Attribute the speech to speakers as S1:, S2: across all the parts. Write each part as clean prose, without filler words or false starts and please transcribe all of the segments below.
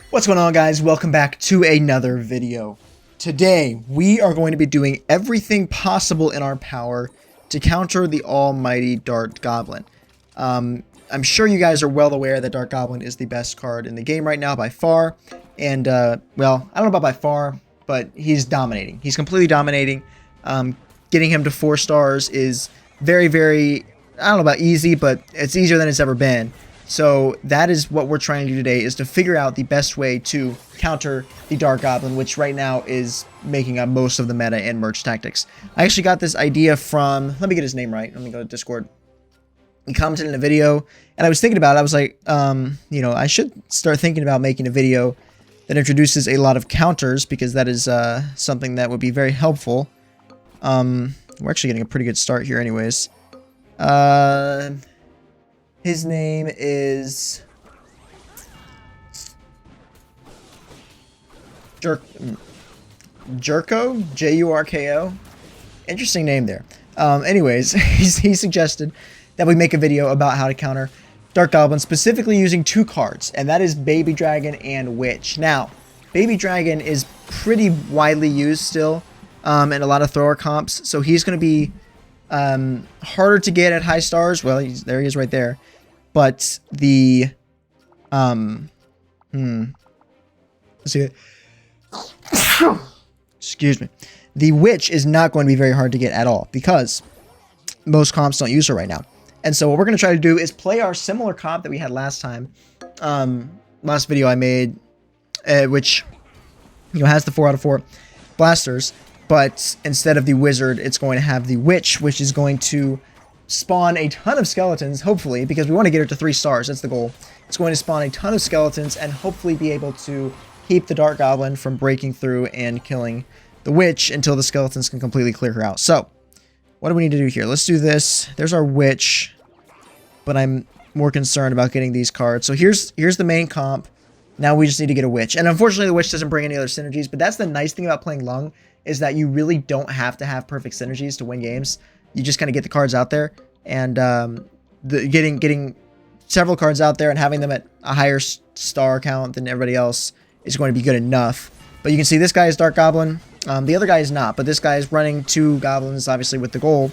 S1: What's going on, guys? Welcome back to another video. Today we are going to be doing everything possible in our power to counter the almighty Dart Goblin. I'm sure you guys are well aware that Dart Goblin is the best card in the game right now by far, and well, I don't know about by far, but he's dominating. He's completely dominating. Getting him to 4 stars is very, I don't know about easy, but it's easier than it's ever been. So that is what we're trying to do today, is to figure out the best way to counter the Dart Goblin, which right now is making up most of the meta and merge tactics. I actually got this idea from, let me get his name right, let me go to Discord. He commented in a video, and I was thinking about it. I was like, you know, I should start thinking about making a video that introduces a lot of counters, because that is something that would be very helpful. We're actually getting a pretty good start here anyways. His name is Jurko, Jurko. Interesting name there. Anyways, he suggested that we make a video about how to counter Dart Goblin, specifically using 2 cards, and that is Baby Dragon and Witch. Now, Baby Dragon is pretty widely used still in a lot of thrower comps, so he's going to be harder to get at high stars. Well, there he is right there. But the let's see it. Excuse me. The Witch is not going to be very hard to get at all, because most comps don't use her right now. And so what we're going to try to do is play our similar comp that we had last time. Last video I made, which, you know, has the 4 out of 4 blasters, but instead of the Wizard, it's going to have the Witch, which is going to spawn a ton of skeletons, hopefully, because we want to get her to 3 stars. That's the goal. It's going to spawn a ton of skeletons and hopefully be able to keep the Dart Goblin from breaking through and killing the Witch until the skeletons can completely clear her out. So, what do we need to do here? Let's do this. There's our Witch, but I'm more concerned about getting these cards. So here's the main comp. Now we just need to get a Witch. And unfortunately, the Witch doesn't bring any other synergies, but that's the nice thing about playing Lung, is that you really don't have to have perfect synergies to win games. You just kind of get the cards out there, and getting several cards out there and having them at a higher star count than everybody else is going to be good enough. But you can see this guy is Dart Goblin. The other guy is not, but this guy is running 2 goblins, obviously with the goal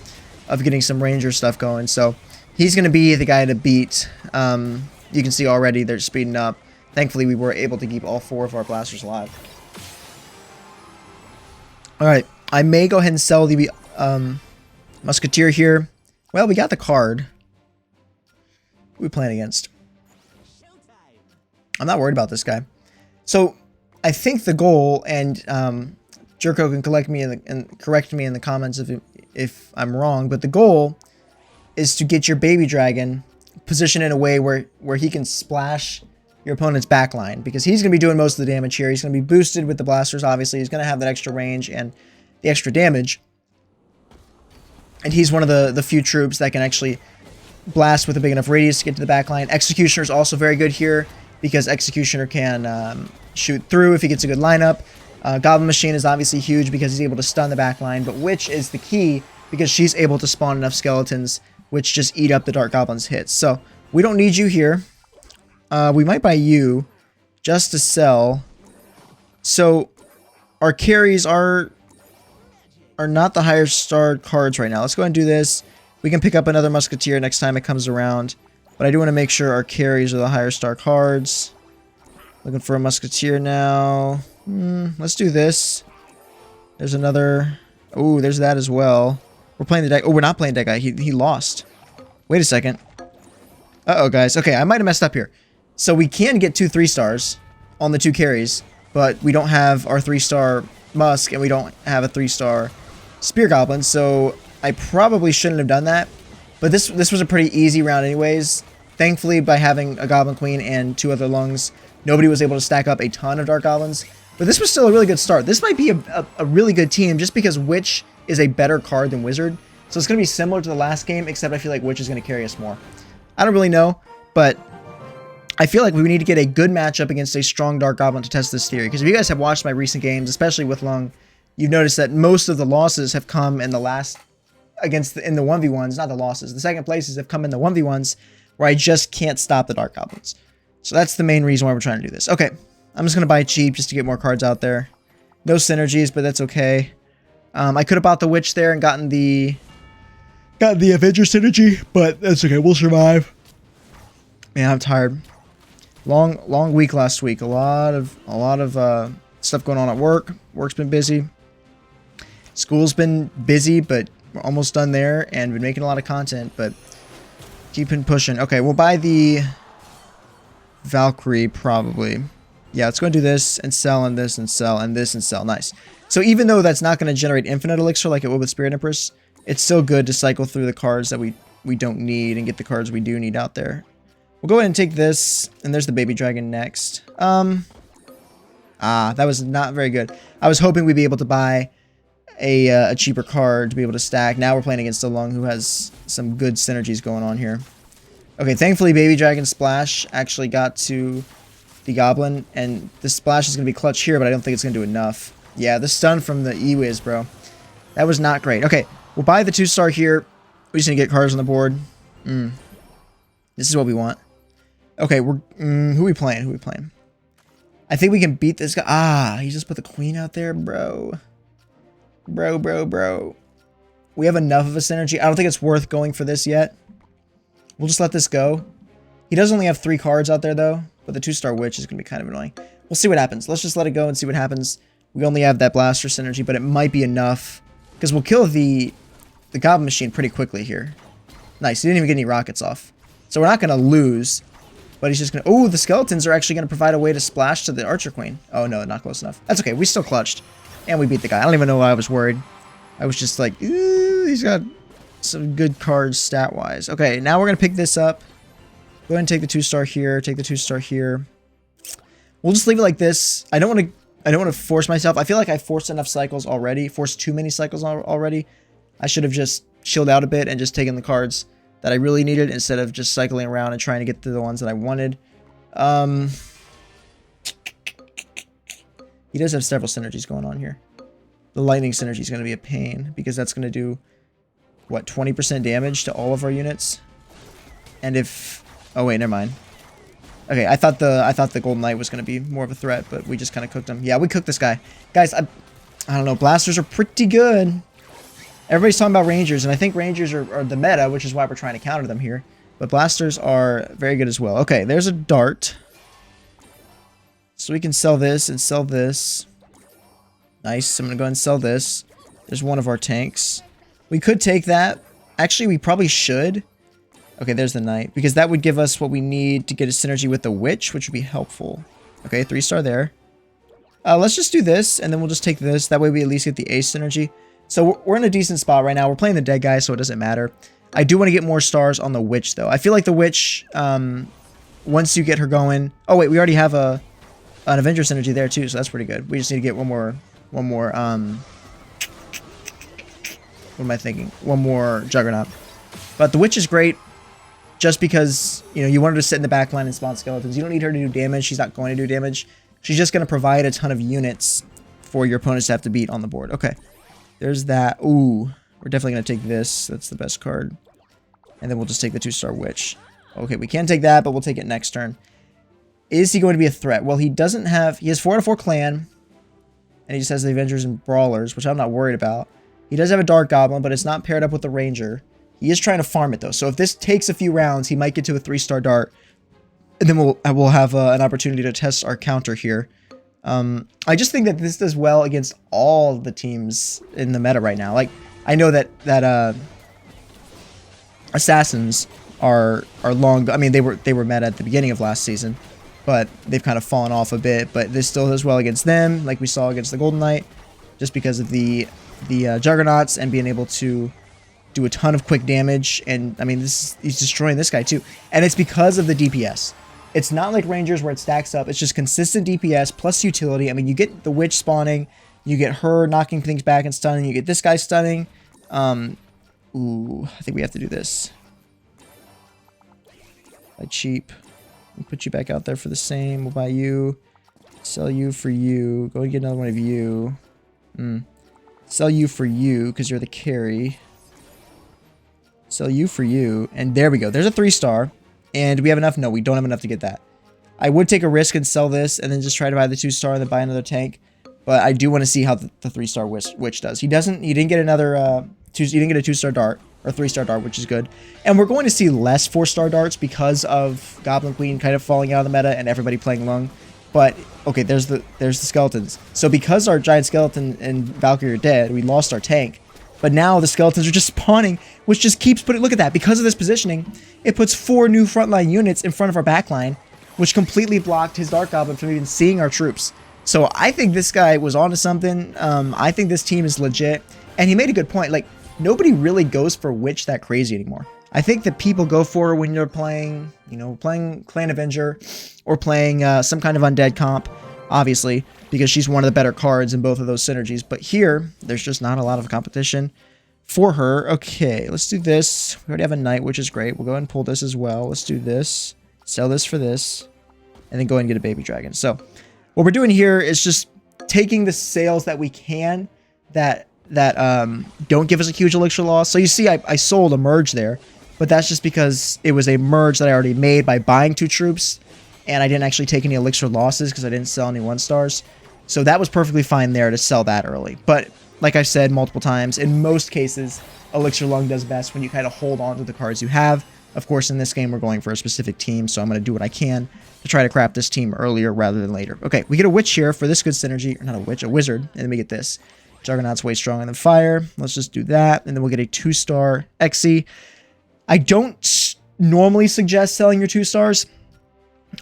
S1: of getting some ranger stuff going. So he's going to be the guy to beat. You can see already they're speeding up. Thankfully, we were able to keep all 4 of our blasters alive. Alright, I may go ahead and sell the Musketeer here. Well, we got the card. Who are we playing against? I'm not worried about this guy. So, I think the goal, and Jurko can correct me in the comments if I'm wrong, but the goal is to get your Baby Dragon positioned in a way where he can splash your opponent's backline, because he's going to be doing most of the damage here. He's going to be boosted with the blasters, obviously. He's going to have that extra range and the extra damage. And he's one of the few troops that can actually blast with a big enough radius to get to the backline. Executioner is also very good here, because Executioner can shoot through if he gets a good lineup. Goblin Machine is obviously huge because he's able to stun the backline, but Witch is the key because she's able to spawn enough skeletons which just eat up the Dart Goblin's hits. So we don't need you here. We might buy you just to sell. So our carries are not the higher star cards right now. Let's go ahead and do this. We can pick up another Musketeer next time it comes around, but I do want to make sure our carries are the higher star cards. Looking for a Musketeer now. Let's do this. There's another. Oh, there's that as well. We're playing the deck. Oh, we're not playing that guy. He lost. Wait a second. Uh-oh, guys. Okay, I might have messed up here. So we can get 2 3-stars on the 2 carries, but we don't have our 3-star Musk, and we don't have a 3-star Spear Goblin, so I probably shouldn't have done that. But this was a pretty easy round anyways. Thankfully, by having a Goblin Queen and 2 other Lungs, nobody was able to stack up a ton of Dart Goblins. But this was still a really good start. This might be a really good team, just because Witch is a better card than Wizard. So it's going to be similar to the last game, except I feel like Witch is going to carry us more. I don't really know, but I feel like we need to get a good matchup against a strong Dart Goblin to test this theory. Because if you guys have watched my recent games, especially with Lung, you've noticed that most of the losses have come in the last in the 1v1s, not the losses. The second places have come in the 1v1s where I just can't stop the Dart Goblins. So that's the main reason why we're trying to do this. Okay, I'm just going to buy cheap just to get more cards out there. No synergies, but that's okay. I could have bought the Witch there and gotten the Avenger synergy, but that's okay. We'll survive. Man, I'm tired. Long week last week. A lot of stuff going on at work. Work's been busy. School's been busy, but we're almost done there and been making a lot of content, but keeping pushing. Okay, we'll buy the Valkyrie probably. Yeah, let's go and do this and sell and this and sell and this and sell. Nice. So even though that's not going to generate infinite elixir like it would with Spirit Empress, it's still good to cycle through the cards that we don't need and get the cards we do need out there. We'll go ahead and take this, and there's the baby dragon next. That was not very good. I was hoping we'd be able to buy a cheaper card to be able to stack. Now we're playing against Alung, who has some good synergies going on here. Okay, thankfully baby dragon splash actually got to the goblin, and the splash is going to be clutch here, but I don't think it's going to do enough. Yeah, the stun from the E-Wiz, bro. That was not great. Okay, we'll buy the 2-star here. We just need to get cards on the board. This is what we want. Okay, who are we playing? Who are we playing? I think we can beat this guy. He just put the queen out there, bro. Bro. We have enough of a synergy. I don't think it's worth going for this yet. We'll just let this go. He does only have 3 cards out there, though. But the 2-star witch is going to be kind of annoying. We'll see what happens. Let's just let it go and see what happens. We only have that blaster synergy, but it might be enough. Because we'll kill the goblin machine pretty quickly here. Nice. He didn't even get any rockets off. So we're not going to lose. But he's just going to... Oh, the skeletons are actually going to provide a way to splash to the archer queen. Oh, no, not close enough. That's okay. We still clutched. And we beat the guy. I don't even know why I was worried. I was just like, he's got some good cards stat-wise. Okay, now we're going to pick this up. Go ahead and take the 2-star here. Take the 2-star here. We'll just leave it like this. I don't want to force myself. I feel like I forced enough cycles already. Forced too many cycles already. I should have just chilled out a bit and just taken the cards that I really needed instead of just cycling around and trying to get to the ones that I wanted. He does have several synergies going on here. The lightning synergy is going to be a pain because that's going to do, what, 20% damage to all of our units? And if... Oh, wait, never mind. Okay, I thought the Golden Knight was going to be more of a threat, but we just kind of cooked him. Yeah, we cooked this guy. Guys, I don't know. Blasters are pretty good. Everybody's talking about Rangers, and I think Rangers are the meta, which is why we're trying to counter them here. But Blasters are very good as well. Okay, there's a dart. So we can sell this and sell this. Nice. I'm going to go ahead and sell this. There's one of our tanks. We could take that. Actually, we probably should. Okay, there's the knight. Because that would give us what we need to get a synergy with the witch, which would be helpful. Okay, 3-star there. Let's just do this, and then we'll just take this. That way we at least get the ace synergy. So we're in a decent spot right now. We're playing the dead guy, so it doesn't matter. I do want to get more stars on the witch, though. I feel like the witch, once you get her going... Oh, wait, we already have an Avenger synergy there, too, so that's pretty good. We just need to get one more, what am I thinking? One more Juggernaut. But the witch is great just because, you know, you want her to sit in the back line and spawn skeletons. You don't need her to do damage. She's not going to do damage. She's just going to provide a ton of units for your opponents to have to beat on the board. Okay. There's that. Ooh. We're definitely going to take this. That's the best card. And then we'll just take the 2-star witch. Okay, we can take that, but we'll take it next turn. Is he going to be a threat? Well, he doesn't have... He has 4 out of 4 clan. And he just has the Avengers and Brawlers, which I'm not worried about. He does have a Dark Goblin, but it's not paired up with the Ranger. He is trying to farm it, though. So if this takes a few rounds, he might get to a 3-star Dart. And then we'll have an opportunity to test our counter here. I just think that this does well against all the teams in the meta right now. Like, I know that Assassins are long... I mean, they were meta at the beginning of last season. But they've kind of fallen off a bit. But this still does well against them, like we saw against the Golden Knight. Just because of the Juggernauts and being able to do a ton of quick damage. And, I mean, he's destroying this guy, too. And it's because of the DPS. It's not like Rangers where it stacks up. It's just consistent DPS plus utility. I mean, you get the witch spawning. You get her knocking things back and stunning. You get this guy stunning. Ooh, I think we have to do this. Buy cheap. We'll put you back out there for the same. We'll buy you. Sell you for you. Go and get another one of you. Sell you for you because you're the carry. Sell you for you. And there we go. There's a 3-star. And do we have enough? No, we don't have enough to get that. I would take a risk and sell this and then just try to buy the 2-star and then buy another tank. But I do want to see how the 3-star witch does. He didn't get another, he didn't get a 2-star dart or 3-star dart, which is good. And we're going to see less 4-star darts because of Goblin Queen kind of falling out of the meta and everybody playing Lung. But okay, there's the skeletons. So because our giant skeleton and Valkyrie are dead, we lost our tank. But now the skeletons are just spawning, which just keeps putting, look at that, because of this positioning, it puts 4 new frontline units in front of our backline, which completely blocked his Dark Goblin from even seeing our troops. So I think this guy was onto something. I think this team is legit. And he made a good point. Like, nobody really goes for Witch that crazy anymore. I think that people go for her when you're playing, you know, playing Clan Avenger or playing some kind of undead comp, obviously, because she's one of the better cards in both of those synergies. But here, there's just not a lot of competition for her. Okay, let's do this. We already have a knight, which is great. We'll go ahead and pull this as well. Let's do this. Sell this for this. And then go ahead and get a baby dragon. So what we're doing here is just taking the sales that we can that don't give us a huge elixir loss. So you see I sold a merge there, but that's just because it was a merge that I already made by buying 2 troops, and I didn't actually take any elixir losses because I didn't sell any 1-stars. So that was perfectly fine there to sell that early. But like I've said multiple times, in most cases, Elixir Lung does best when you kind of hold on to the cards you have. Of course, in this game, we're going for a specific team, so I'm going to do what I can to try to craft this team earlier rather than later. Okay, we get a witch here for this good synergy. Or not a witch, a wizard. And then we get this. Juggernaut's way stronger than fire. Let's just do that. And then we'll get a 2-star Xe. I don't normally suggest selling your 2-stars.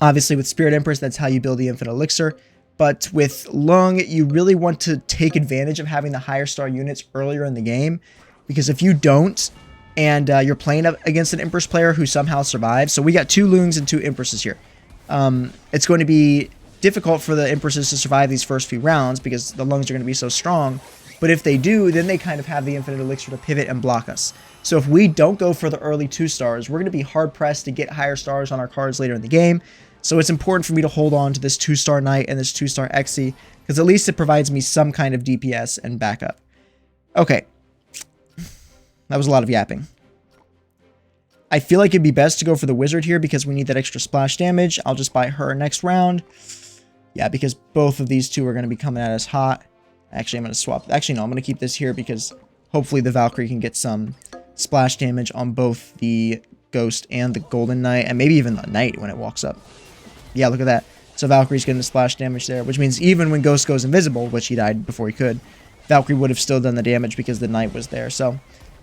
S1: Obviously, with Spirit Empress, that's how you build the infinite elixir. But with Lung, you really want to take advantage of having the higher star units earlier in the game. Because if you don't, and you're playing up against an Empress player who somehow survives. So we got 2 Lungs and 2 Empresses here. It's going to be difficult for the Empresses to survive these first few rounds because the Lungs are going to be so strong. But if they do, then they kind of have the infinite elixir to pivot and block us. So if we don't go for the early 2-stars, we're going to be hard-pressed to get higher stars on our cards later in the game. So it's important for me to hold on to this 2-star Knight and this 2-star Xe, because at least it provides me some kind of DPS and backup. Okay. That was a lot of yapping. I feel like it'd be best to go for the wizard here because we need that extra splash damage. I'll just buy her next round. Yeah, because both of these two are going to be coming at us hot. Actually, I'm going to swap. Actually, no, I'm going to keep this here because hopefully the Valkyrie can get some splash damage on both the Ghost and the Golden Knight, and maybe even the Knight when it walks up. Yeah, look at that. So Valkyrie's getting the splash damage there, which means even when Ghost goes invisible, which he died before he could, Valkyrie would have still done the damage because the Knight was there. So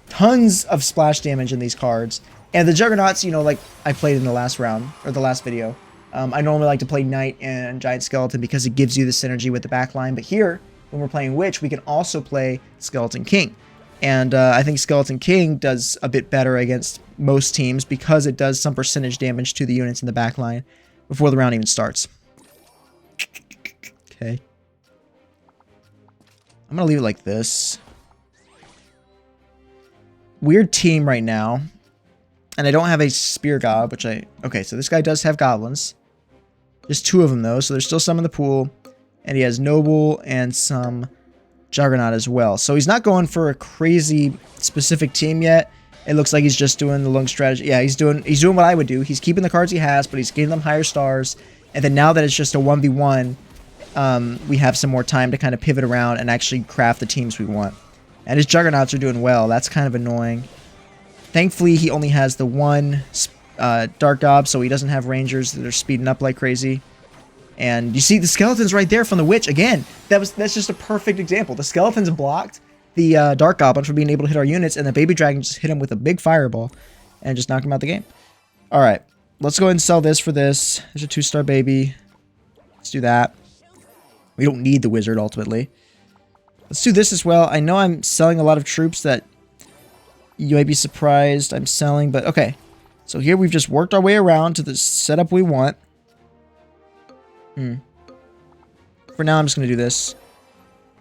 S1: tons of splash damage in these cards. And the Juggernauts, you know, like I played in the last round, or the last video, I normally like to play Knight and Giant Skeleton because it gives you the synergy with the backline. But here, when we're playing Witch, we can also play Skeleton King. And I think Skeleton King does a bit better against most teams because it does some percentage damage to the units in the backline before the round even starts. Okay. I'm going to leave it like this. Weird team right now. And I don't have a Spear God, which I... Okay, so this guy does have goblins. There's 2 of them, though, so there's still some in the pool. And he has Noble and some Juggernaut as well. So he's not going for a crazy specific team yet. It looks like he's just doing the Lung strategy. Yeah, he's doing what I would do. He's keeping the cards he has, but he's getting them higher stars. And then now that it's just a 1v1, we have some more time to kind of pivot around and actually craft the teams we want. And his Juggernauts are doing well. That's kind of annoying. Thankfully, he only has the 1 Dark Gob, so he doesn't have Rangers that are speeding up like crazy. And you see the skeletons right there from the Witch. Again, that's just a perfect example. The skeletons blocked the Dark Goblin from being able to hit our units, and the Baby Dragon just hit him with a big fireball and just knocked him out the game. Alright, let's go ahead and sell this for this. There's a 2-star baby. Let's do that. We don't need the wizard, ultimately. Let's do this as well. I know I'm selling a lot of troops that you might be surprised I'm selling, but okay. So here we've just worked our way around to the setup we want. For now, I'm just going to do this.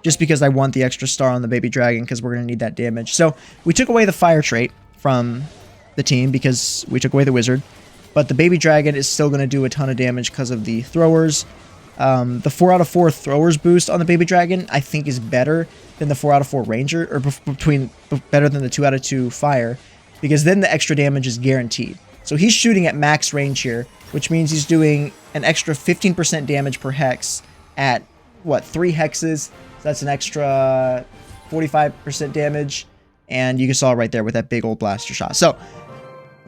S1: Just because I want the extra star on the Baby Dragon, because we're going to need that damage. So we took away the fire trait from the team because we took away the wizard. But the Baby Dragon is still going to do a ton of damage because of the throwers. The 4 out of 4 throwers boost on the Baby Dragon, I think, is better than the 4 out of 4 ranger, or better than the 2 out of 2 fire, because then the extra damage is guaranteed. So he's shooting at max range here, which means he's doing an extra 15% damage per hex at, what, 3 hexes? So that's an extra 45% damage. And you saw right there with that big old blaster shot. So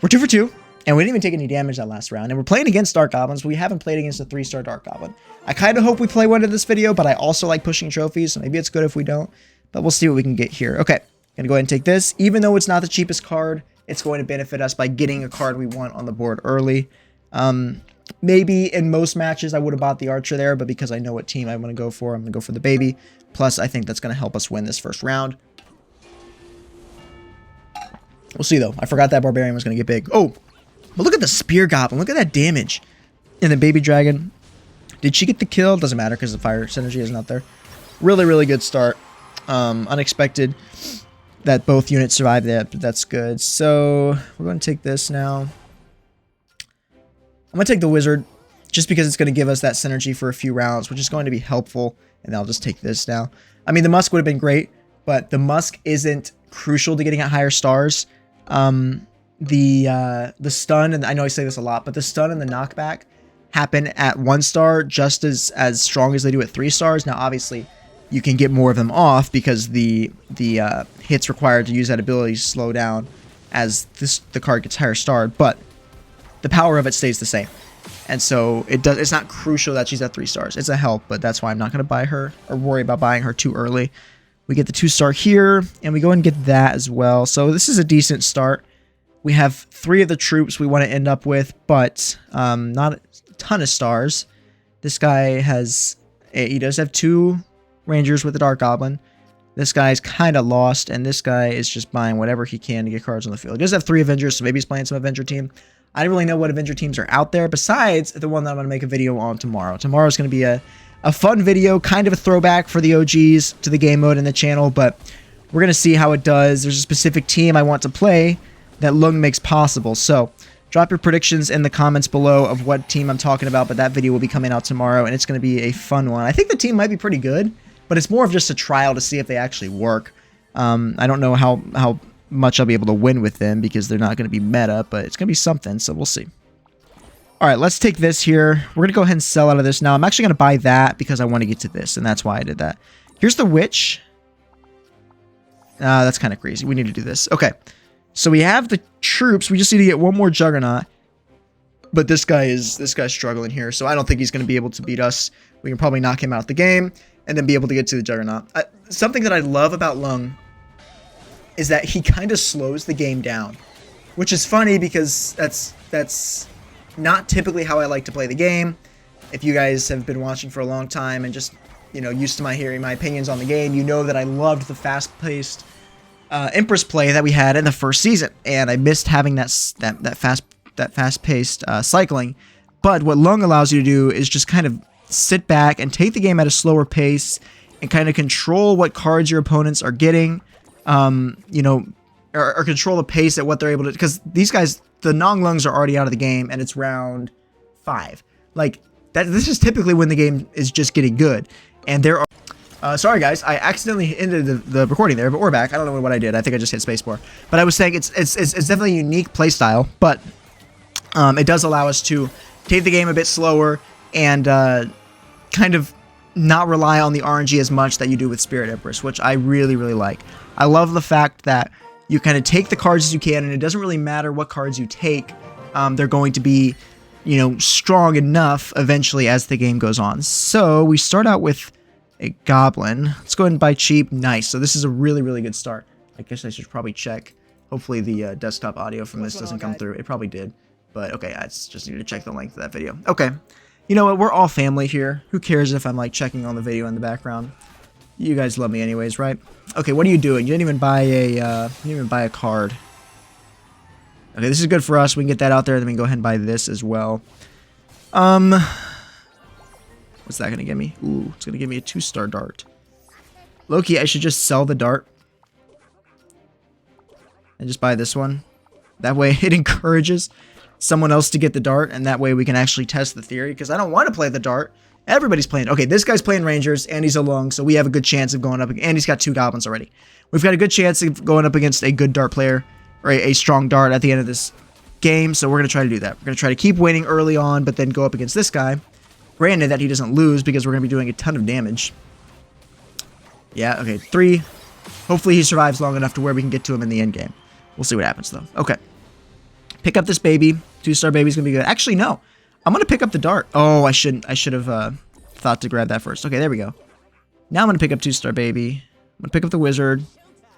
S1: we're 2 for 2. And we didn't even take any damage that last round. And we're playing against Dark Goblins. We haven't played against a 3-star Dark Goblin. I kind of hope we play one in this video, but I also like pushing trophies. So maybe it's good if we don't. But we'll see what we can get here. Okay, gonna go ahead and take this. Even though it's not the cheapest card, it's going to benefit us by getting a card we want on the board early. Maybe in most matches I would have bought the Archer there, but because I know what team I want to go for, I'm going to go for the Baby. Plus, I think that's going to help us win this first round. We'll see, though. I forgot that Barbarian was going to get big. Oh, but look at the Spear Goblin. Look at that damage. And the Baby Dragon. Did she get the kill? Doesn't matter because the fire synergy is not there. Really, really good start. Unexpected that both units survived that, but that's good. So we're going to take this now. I'm going to take the Wizard just because it's going to give us that synergy for a few rounds, which is going to be helpful. And I'll just take this now. I mean, the Musk would have been great, but the Musk isn't crucial to getting at higher stars. The stun, and I know I say this a lot, but the stun and the knockback happen at 1 star just as strong as they do at 3 stars. Now, obviously, you can get more of them off because the hits required to use that ability slow down as the card gets higher starred, but the power of it stays the same. And so it's not crucial that she's at 3 stars. It's a help, but that's why I'm not going to buy her or worry about buying her too early. We get the 2-star here, and we go and get that as well. So this is a decent start. We have 3 of the troops we want to end up with, but not a ton of stars. This guy he does have 2 Rangers with the Dark Goblin. This guy's kind of lost, and this guy is just buying whatever he can to get cards on the field. He does have 3 Avengers, so maybe he's playing some Avenger team. I don't really know what Avenger teams are out there besides the one that I'm going to make a video on tomorrow. Tomorrow's going to be a fun video, kind of a throwback for the OGs to the game mode in the channel, but we're going to see how it does. There's a specific team I want to play that Lung makes possible. So drop your predictions in the comments below of what team I'm talking about, but that video will be coming out tomorrow, and it's going to be a fun one. I think the team might be pretty good, but it's more of just a trial to see if they actually work. I don't know how much I'll be able to win with them because they're not going to be meta, but it's going to be something, so we'll see. All right, let's take this here. We're going to go ahead and sell out of this now. I'm actually going to buy that because I want to get to this, and that's why I did that. Here's the Witch. That's kind of crazy. We need to do this. Okay, so we have the troops. We just need to get one more Juggernaut, but this guy's struggling here, so I don't think he's going to be able to beat us. We can probably knock him out the game and then be able to get to the Juggernaut. Something that I love about Lung is that he kind of slows the game down, which is funny because that's not typically how I like to play the game. If you guys have been watching for a long time and just, you know, used to hearing my opinions on the game, you know that I loved the fast-paced Empress play that we had in the first season, and I missed having that fast-paced cycling. But what Lung allows you to do is just kind of sit back and take the game at a slower pace and kind of control what cards your opponents are getting. You know, or control the pace at what they're able to, because these guys, the Nong Lungs are already out of the game and it's round 5. Like this is typically when the game is just getting good. And there are, sorry guys, I accidentally ended the recording there, but we're back. I don't know what I did. I think I just hit spacebar. But I was saying it's definitely a unique play style, but it does allow us to take the game a bit slower and kind of not rely on the RNG as much that you do with Spirit Empress, which I really, really like. I love the fact that you kind of take the cards as you can, and it doesn't really matter what cards you take. They're going to be, you know, strong enough eventually as the game goes on. So we start out with a Goblin. Let's go ahead and buy cheap. Nice. So this is a really, really good start. I guess I should probably check. Hopefully the desktop audio from this doesn't come through. It probably did. But okay, I just need to check the length of that video. Okay. You know what? We're all family here. Who cares if I'm like checking on the video in the background? You guys love me anyways, right? Okay, what are you doing? You didn't even buy a card. Okay, this is good for us. We can get that out there. Then we can go ahead and buy this as well. What's that going to give me? Ooh, it's going to give me a 2-star dart. Loki, I should just sell the dart. And just buy this one. That way it encourages someone else to get the dart, and that way we can actually test the theory, because I don't want to play the dart. Everybody's playing. Okay, this guy's playing Rangers, and he's a Lung, so we have a good chance of going up, and he's got 2 Goblins already. We've got a good chance of going up against a good dart player, or a strong dart at the end of this game, so we're going to try to do that. We're going to try to keep winning early on, but then go up against this guy. Granted that he doesn't lose because we're going to be doing a ton of damage. Yeah, okay, 3. Hopefully he survives long enough to where we can get to him in the end game. We'll see what happens, though. Okay. Pick up this baby. 2-star baby's going to be good. Actually, no. I'm going to pick up the dart. Oh, I shouldn't. I should have thought to grab that first. Okay, there we go. Now I'm going to pick up 2-star baby. I'm going to pick up the wizard.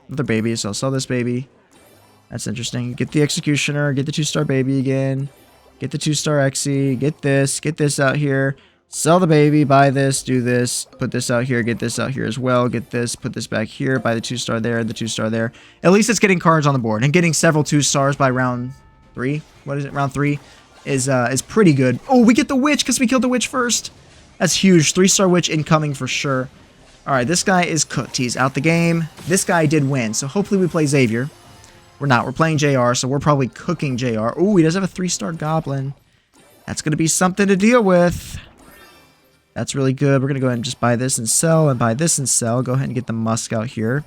S1: Another baby, so I'll sell this baby. That's interesting. Get the executioner. Get the 2-star baby again. Get the 2-star Exy. Get this out here. Sell the baby. Buy this. Do this. Put this out here. Get this out here as well. Get this. Put this back here. Buy the 2-star there. The 2-star there. At least it's getting cards on the board. And getting several 2-stars by round 3. What is it? Round 3 is pretty good. Oh, we get the witch because we killed the witch first. That's huge. 3-star witch incoming for sure. All right, this guy is cooked. He's out the game. This guy did win, so hopefully we play Xavier. We're not. We're playing JR, so we're probably cooking JR. Ooh, he does have a 3-star goblin. That's going to be something to deal with. That's really good. We're going to go ahead and just buy this and sell, and buy this and sell. Go ahead and get the Musk out here.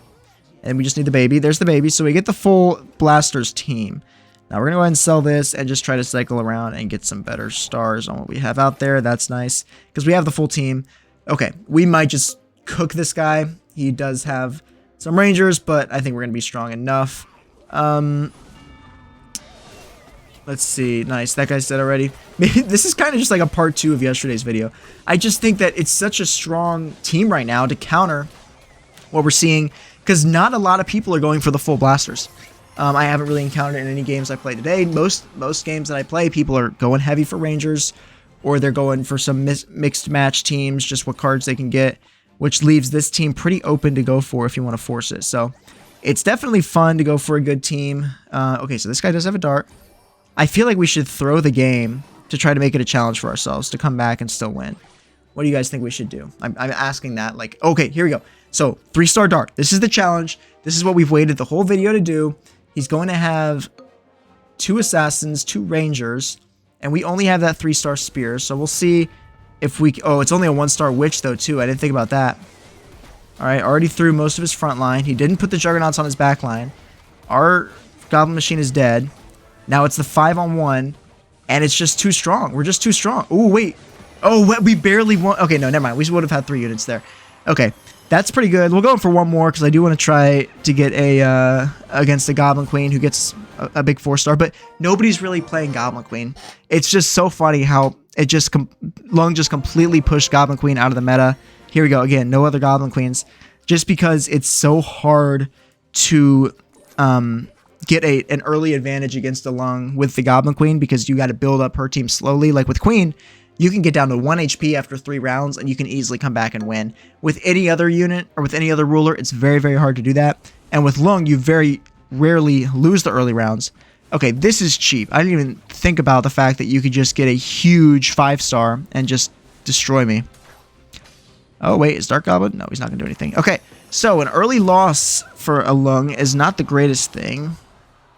S1: And we just need the baby. There's the baby, so we get the full Blasters team. Now we're going to go ahead and sell this and just try to cycle around and get some better stars on what we have out there. That's nice, because we have the full team. Okay, we might just cook this guy. He does have some rangers, but I think we're going to be strong enough. Let's see. Nice. That guy's dead already. Maybe this is kind of just like a part 2 of yesterday's video. I just think that it's such a strong team right now to counter what we're seeing, because not a lot of people are going for the full blasters. I haven't really encountered it in any games I played today. Most games that I play, people are going heavy for rangers, or they're going for some mixed match teams, just what cards they can get, which leaves this team pretty open to go for if you want to force it. So it's definitely fun to go for a good team. Okay, so this guy does have a dart. I feel like we should throw the game to try to make it a challenge for ourselves to come back and still win. What do you guys think we should do? I'm asking that. Like, okay, here we go. So 3-star dart. This is the challenge. This is what we've waited the whole video to do. He's going to have 2 assassins, 2 rangers, and we only have that 3-star spear. So we'll see if we... Oh, it's only a 1-star witch, though, too. I didn't think about that. All right, already threw most of his front line. He didn't put the juggernauts on his back line. Our goblin machine is dead. Now it's the 5-on-1, and it's just too strong. We're just too strong. Oh, wait. Oh, we barely won. Okay, no, never mind. We would have had 3 units there. Okay, that's pretty good. We'll go in for 1 more, because I do want to try to get a against the Goblin Queen, who gets a big 4-star, but nobody's really playing Goblin Queen. It's just so funny how it just Lung just completely pushed Goblin Queen out of the meta. Here we go again. No other Goblin Queens, just because it's so hard to get an early advantage against the Lung with the Goblin Queen, because you got to build up her team slowly. Like with Queen, you can get down to 1 HP after 3 rounds, and you can easily come back and win. With any other unit or with any other ruler, it's very, very hard to do that. And with Lung, you very rarely lose the early rounds. Okay, this is cheap. I didn't even think about the fact that you could just get a huge 5-star and just destroy me. Oh, wait, is Dark Goblin? No, he's not going to do anything. Okay, so an early loss for a Lung is not the greatest thing.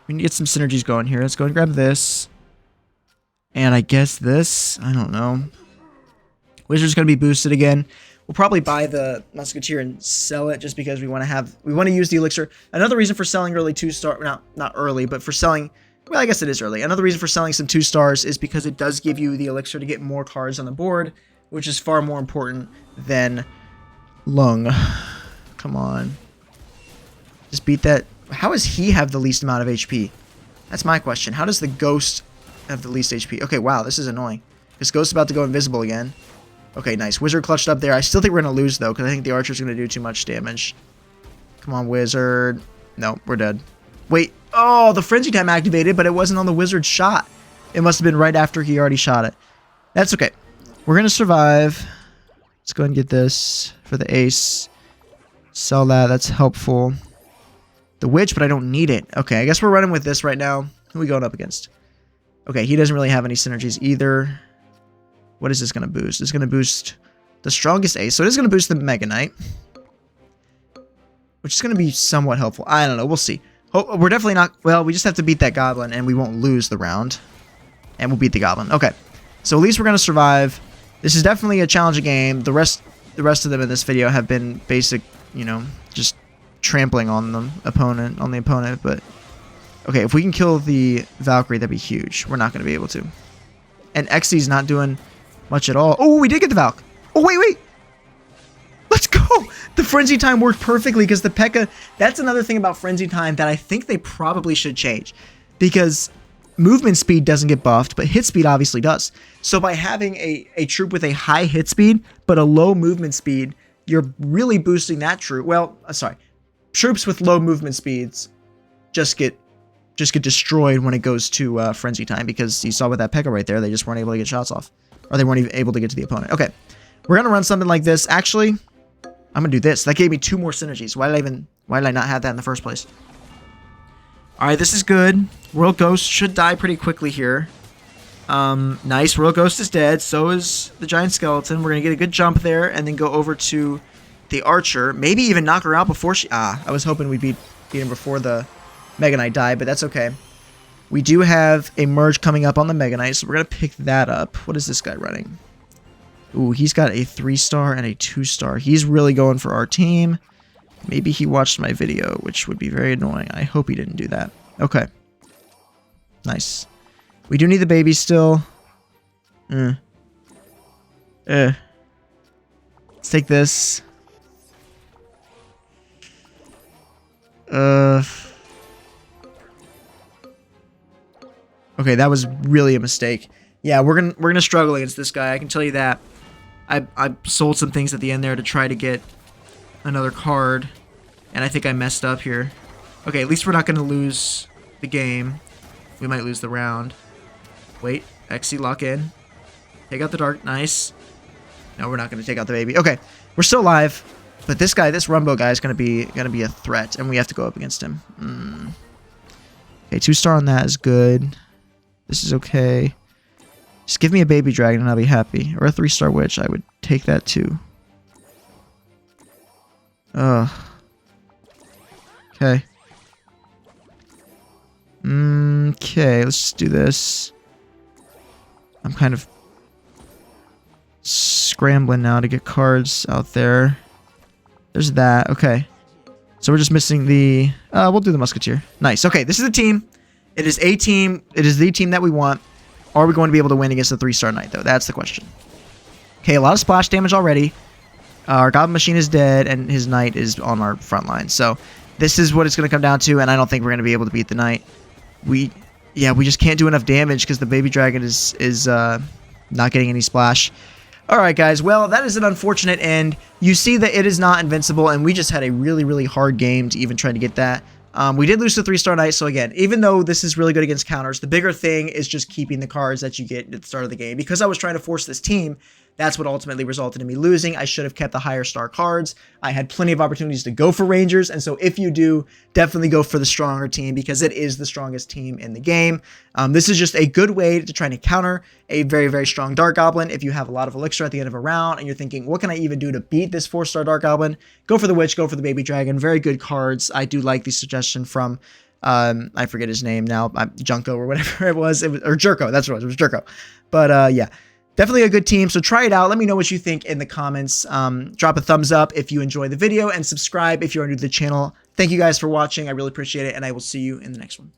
S1: We need to get some synergies going here. Let's go and grab this. And I guess this. I don't know. Wizard's going to be boosted again. We'll probably buy the Musketeer and sell it just because we want to use the elixir. Another reason for selling early 2-star, not early, but for selling, well, I guess it is early. Another reason for selling some 2-stars is because it does give you the elixir to get more cards on the board, which is far more important than Lung. Come on. Just beat that. How does he have the least amount of HP? That's my question. How does the Ghost have the least HP? Okay, wow, this is annoying. This Ghost is about to go invisible again. Okay, nice. Wizard clutched up there. I still think we're going to lose, though, because I think the Archer's going to do too much damage. Come on, Wizard. No, we're dead. Wait. Oh, the Frenzy Time activated, but it wasn't on the Wizard's shot. It must have been right after he already shot it. That's okay. We're going to survive. Let's go ahead and get this for the ace. Sell that. That's helpful. The Witch, but I don't need it. Okay, I guess we're running with this right now. Who are we going up against? Okay, he doesn't really have any synergies either. What is this going to boost? It's going to boost the strongest ace. So it is going to boost the Mega Knight, which is going to be somewhat helpful. I don't know. We'll see. We're definitely not... Well, we just have to beat that Goblin, and we won't lose the round. And we'll beat the Goblin. Okay. So at least we're going to survive. This is definitely a challenging game. The rest of them in this video have been basic, you know, just trampling on the opponent, but... Okay, if we can kill the Valkyrie, that'd be huge. We're not going to be able to. And Xy's not doing much at all. Oh, we did get the Valk. Oh, wait. Let's go. The Frenzy Time worked perfectly because the P.E.K.K.A. That's another thing about Frenzy Time that I think they probably should change. Because movement speed doesn't get buffed, but hit speed obviously does. So by having a troop with a high hit speed, but a low movement speed, you're really boosting that troop. Well, sorry. Troops with low movement speeds just get destroyed when it goes to Frenzy Time, because you saw with that P.E.K.K.A. right there, they just weren't able to get shots off. Or they weren't even able to get to the opponent. Okay. We're going to run something like this. Actually, I'm going to do this. That gave me 2 more synergies. Why did I not have that in the first place? Alright, this is good. World Ghost should die pretty quickly here. Nice. World Ghost is dead. So is the Giant Skeleton. We're going to get a good jump there and then go over to the Archer. Maybe even knock her out before she... I was hoping we'd beat him before the Mega Knight died, but that's okay. We do have a merge coming up on the Mega Knight, so we're going to pick that up. What is this guy running? Ooh, he's got a 3-star and a 2-star. He's really going for our team. Maybe he watched my video, which would be very annoying. I hope he didn't do that. Okay. Nice. We do need the baby still. Let's take this. Okay, that was really a mistake. Yeah, we're gonna struggle against this guy. I can tell you that. I sold some things at the end there to try to get another card, and I think I messed up here. Okay, at least we're not gonna lose the game. We might lose the round. Wait, XC lock in. Take out the dark. Nice. No, we're not gonna take out the baby. Okay, we're still alive, but this guy, this Rumbo guy, is gonna be a threat, and we have to go up against him. Okay, 2-star on that is good. This is okay. Just give me a baby dragon and I'll be happy. Or a 3-star witch. I would take that too. Ugh. Okay. Okay, let's just do this. I'm kind of scrambling now to get cards out there. There's that. Okay. So we're just missing the... we'll do the Musketeer. Nice. Okay, this is the team. It is a team. It is the team that we want. Are we going to be able to win against the 3-star knight, though? That's the question. Okay, a lot of splash damage already. Our Goblin Machine is dead, and his knight is on our front line. So this is what it's going to come down to, and I don't think we're going to be able to beat the knight. We just can't do enough damage because the baby dragon is not getting any splash. Alright, guys. Well, that is an unfortunate end. You see that it is not invincible, and we just had a really, really hard game to even try to get that. We did lose to 3-star knight, so again, even though this is really good against counters, the bigger thing is just keeping the cards that you get at the start of the game. Because I was trying to force this team, that's what ultimately resulted in me losing. I should have kept the higher star cards. I had plenty of opportunities to go for Rangers, and so if you do, definitely go for the stronger team because it is the strongest team in the game. This is just a good way to try to counter a very, very strong Dark Goblin. If you have a lot of Elixir at the end of a round and you're thinking, what can I even do to beat this 4-star Dark Goblin? Go for the Witch, go for the Baby Dragon. Very good cards. I do like the suggestion from, I forget his name now, Junko or whatever it was, or Jerko, that's what it was Jerko. But yeah. Definitely a good team, so try it out. Let me know what you think in the comments. Drop a thumbs up if you enjoy the video, and subscribe if you're new to the channel. Thank you guys for watching. I really appreciate it, and I will see you in the next one.